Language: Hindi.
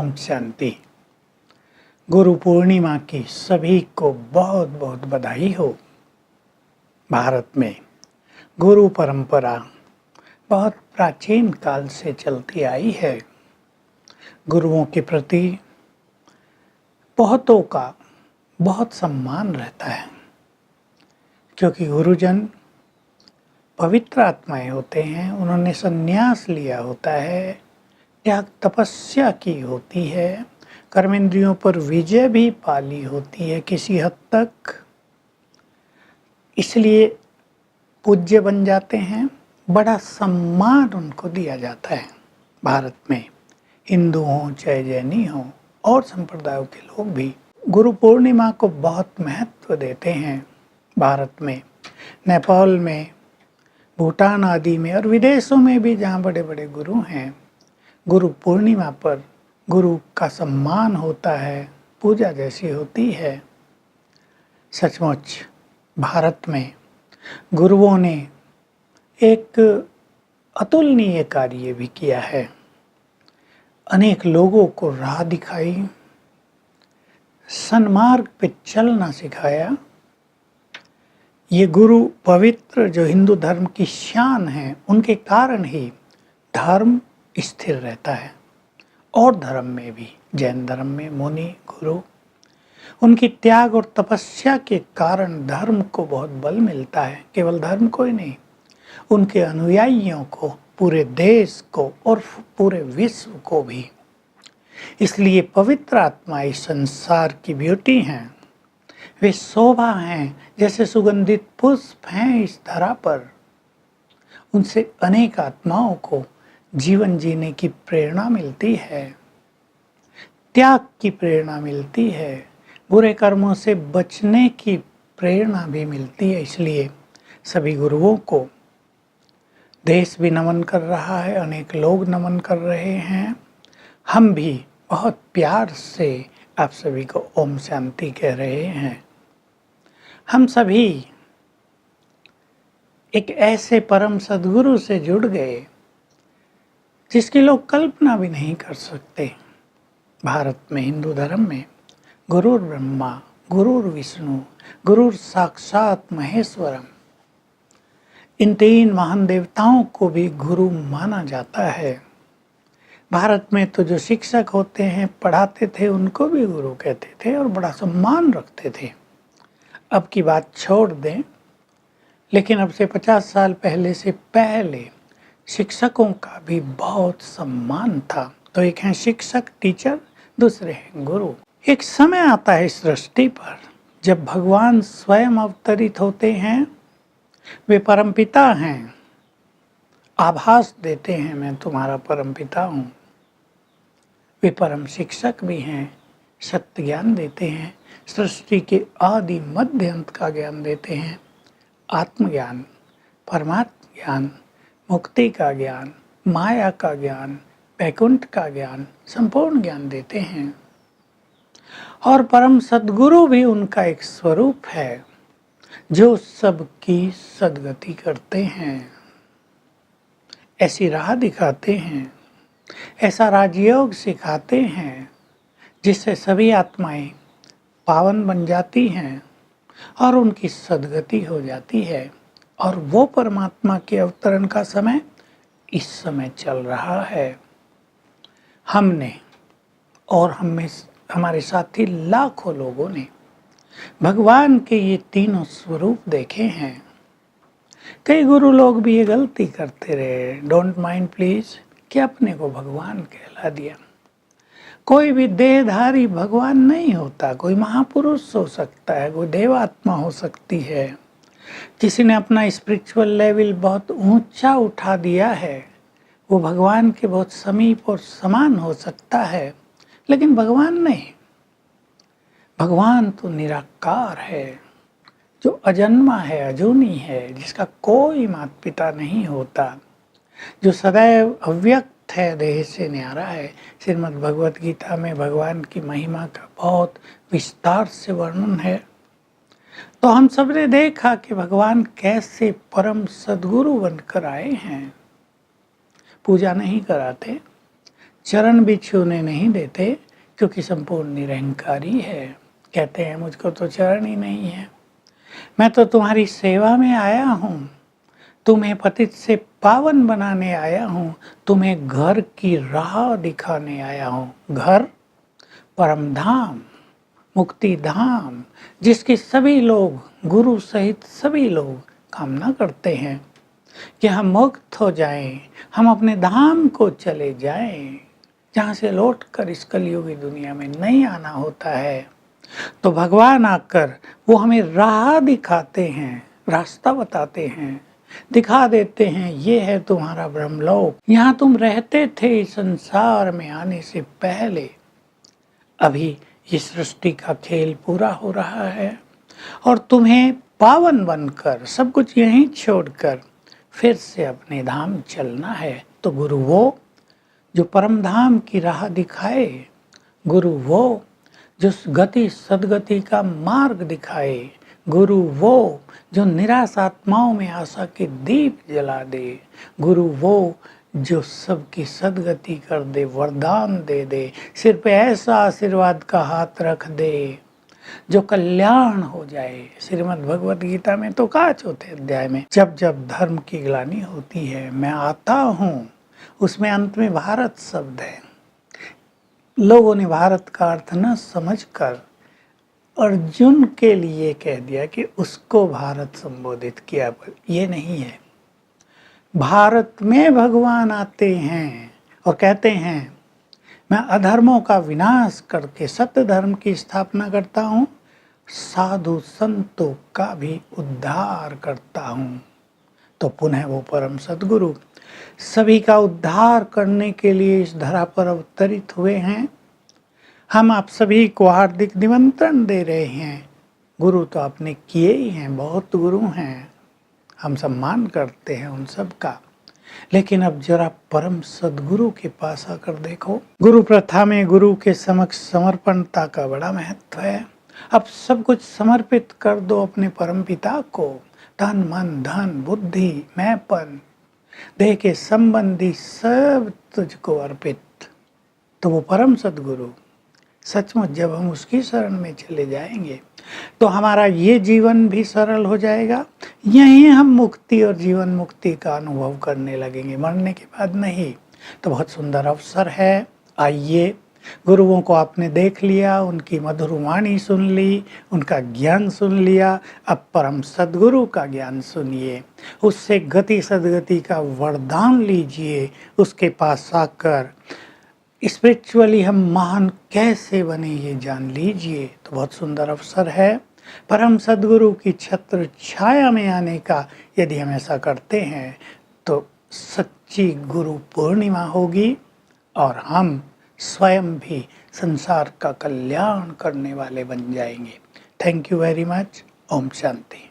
ओम शांति। गुरु पूर्णिमा की सभी को बहुत बहुत बधाई हो। भारत में गुरु परंपरा बहुत प्राचीन काल से चलती आई है। गुरुओं के प्रति बहुतों का बहुत सम्मान रहता है, क्योंकि गुरुजन पवित्र आत्माएं होते हैं। उन्होंने संन्यास लिया होता है, त्याग तपस्या की होती है, कर्मेंद्रियों पर विजय भी पाली होती है किसी हद तक, इसलिए पूज्य बन जाते हैं। बड़ा सम्मान उनको दिया जाता है। भारत में हिंदू हों चाहे जैनी हों और संप्रदायों के लोग भी गुरु पूर्णिमा को बहुत महत्व देते हैं। भारत में, नेपाल में, भूटान आदि में और विदेशों में भी जहाँ बड़े बड़े गुरु हैं, गुरु पूर्णिमा पर गुरु का सम्मान होता है, पूजा जैसी होती है। सचमुच भारत में गुरुओं ने एक अतुलनीय कार्य भी किया है। अनेक लोगों को राह दिखाई, सन्मार्ग पे चलना सिखाया। ये गुरु पवित्र जो हिंदू धर्म की शान है, उनके कारण ही धर्म स्थिर रहता है। और धर्म में भी, जैन धर्म में मुनि गुरु, उनकी त्याग और तपस्या के कारण धर्म को बहुत बल मिलता है। केवल धर्म को ही नहीं, उनके अनुयायियों को, पूरे देश को और पूरे विश्व को भी। इसलिए पवित्र आत्मा इस संसार की ब्यूटी हैं। वे शोभा हैं, जैसे सुगंधित पुष्प हैं इस धरा पर। उनसे अनेक आत्माओं को जीवन जीने की प्रेरणा मिलती है, त्याग की प्रेरणा मिलती है, बुरे कर्मों से बचने की प्रेरणा भी मिलती है। इसलिए सभी गुरुओं को देश भी नमन कर रहा है, अनेक लोग नमन कर रहे हैं। हम भी बहुत प्यार से आप सभी को ओम शांति कह रहे हैं। हम सभी एक ऐसे परम सद्गुरु से जुड़ गए जिसकी लोग कल्पना भी नहीं कर सकते। भारत में, हिंदू धर्म में गुरुर ब्रह्मा, गुरुर विष्णु, गुरुर साक्षात महेश्वरम, इन तीन महान देवताओं को भी गुरु माना जाता है। भारत में तो जो शिक्षक होते हैं, पढ़ाते थे, उनको भी गुरु कहते थे और बड़ा सम्मान रखते थे। अब की बात छोड़ दें, लेकिन अब से 50 साल पहले से पहले शिक्षकों का भी बहुत सम्मान था। तो एक हैं शिक्षक, टीचर, दूसरे हैं गुरु। एक समय आता है इस सृष्टि पर जब भगवान स्वयं अवतरित होते हैं। वे परमपिता हैं, आभास देते हैं मैं तुम्हारा परमपिता हूँ। वे परम शिक्षक भी हैं, सत्य ज्ञान देते हैं, सृष्टि के आदि मध्य अंत का ज्ञान देते हैं, आत्मज्ञान, परमात्म ज्ञान, मुक्ति का ज्ञान, माया का ज्ञान, वैकुंठ का ज्ञान, संपूर्ण ज्ञान देते हैं। और परम सद्गुरु भी उनका एक स्वरूप है जो सबकी सद्गति करते हैं, ऐसी राह दिखाते हैं, ऐसा राजयोग सिखाते हैं जिससे सभी आत्माएं पावन बन जाती हैं और उनकी सद्गति हो जाती है। और वो परमात्मा के अवतरण का समय इस समय चल रहा है। हमने और हमारे साथी लाखों लोगों ने भगवान के ये तीनों स्वरूप देखे हैं। कई गुरु लोग भी ये गलती करते रहे, डोंट माइंड प्लीज, कि अपने को भगवान कहला दिया। कोई भी देहधारी भगवान नहीं होता। कोई महापुरुष हो सकता है, कोई देवात्मा हो सकती है, किसी ने अपना स्पिरिचुअल लेवल बहुत ऊंचा उठा दिया है, वो भगवान के बहुत समीप और समान हो सकता है, लेकिन भगवान नहीं। भगवान तो निराकार है, जो अजन्मा है, अजूनी है, जिसका कोई माता पिता नहीं होता, जो सदैव अव्यक्त है, देह से न्यारा है। श्रीमद् भगवत गीता में भगवान की महिमा का बहुत विस्तार से वर्णन है। तो हम सब ने देखा कि भगवान कैसे परम सद्गुरु बनकर आए हैं। पूजा नहीं कराते, चरण भी छूने नहीं देते क्योंकि संपूर्ण निरंकारी है। कहते हैं मुझको तो चरण ही नहीं है, मैं तो तुम्हारी सेवा में आया हूँ, तुम्हें पतित से पावन बनाने आया हूँ, तुम्हें घर की राह दिखाने आया हूँ। घर परम धाम, मुक्ति धाम, जिसकी सभी लोग, गुरु सहित सभी लोग कामना करते हैं कि हम मुक्त हो जाएं, हम अपने धाम को चले जाएं, जहाँ से लौटकर इस कलयुगी दुनिया में नहीं आना होता है। तो भगवान आकर वो हमें राह दिखाते हैं, रास्ता बताते हैं, दिखा देते हैं, ये है तुम्हारा ब्रह्मलोक, यहाँ तुम रहते थे इस संसार में आने से पहले। अभी ये सृष्टि का खेल पूरा हो रहा है और तुम्हें पावन बनकर सब कुछ यहीं छोड़कर फिर से अपने धाम चलना है। तो गुरु वो जो परम धाम की राह दिखाए, गुरु वो जो गति सदगति का मार्ग दिखाए, गुरु वो जो निराश आत्माओं में आशा के दीप जला दे, गुरु वो जो सबकी सदगति कर दे, वरदान दे दे, सिर पे ऐसा आशीर्वाद का हाथ रख दे जो कल्याण हो जाए। श्रीमद् भगवत गीता में तो कहा चौथे अध्याय में, जब जब धर्म की ग्लानि होती है मैं आता हूँ, उसमें अंत में भारत शब्द है। लोगों ने भारत का अर्थ न समझकर अर्जुन के लिए कह दिया कि उसको भारत संबोधित किया, पर ये नहीं है। भारत में भगवान आते हैं और कहते हैं मैं अधर्मों का विनाश करके सत्य धर्म की स्थापना करता हूँ, साधु संतों का भी उद्धार करता हूँ। तो पुनः वो परम सद्गुरु सभी का उद्धार करने के लिए इस धरा पर अवतरित हुए हैं। हम आप सभी को हार्दिक निमंत्रण दे रहे हैं। गुरु तो आपने किए ही हैं, बहुत गुरु हैं, हम सम्मान करते हैं उन सब का, लेकिन अब जरा परम सद्गुरु के पास आकर देखो। गुरु प्रथा में गुरु के समक्ष समर्पणता का बड़ा महत्व है। अब सब कुछ समर्पित कर दो अपने परम पिता को, तन मन धन बुद्धि मैंपन देह के संबंधी सब तुझको अर्पित। तो वो परम सद्गुरु सचमुच जब हम उसकी शरण में चले जाएंगे तो हमारा ये जीवन भी सरल हो जाएगा। यहीं हम मुक्ति और जीवन मुक्ति का अनुभव करने लगेंगे, मरने के बाद नहीं। तो बहुत सुंदर अवसर है। आइए, गुरुओं को आपने देख लिया, उनकी मधुर वाणी सुन ली, उनका ज्ञान सुन लिया। अब परम सद्गुरु का ज्ञान सुनिए, उससे गति सदगति का वरदान लीजिए। उसके पास आकर स्पिरिचुअली हम महान कैसे बने ये जान लीजिए। तो बहुत सुंदर अवसर है परम सद्गुरु की छत्र छाया में आने का। यदि हम ऐसा करते हैं तो सच्ची गुरु पूर्णिमा होगी और हम स्वयं भी संसार का कल्याण करने वाले बन जाएंगे। Thank you very much. ओम शांति।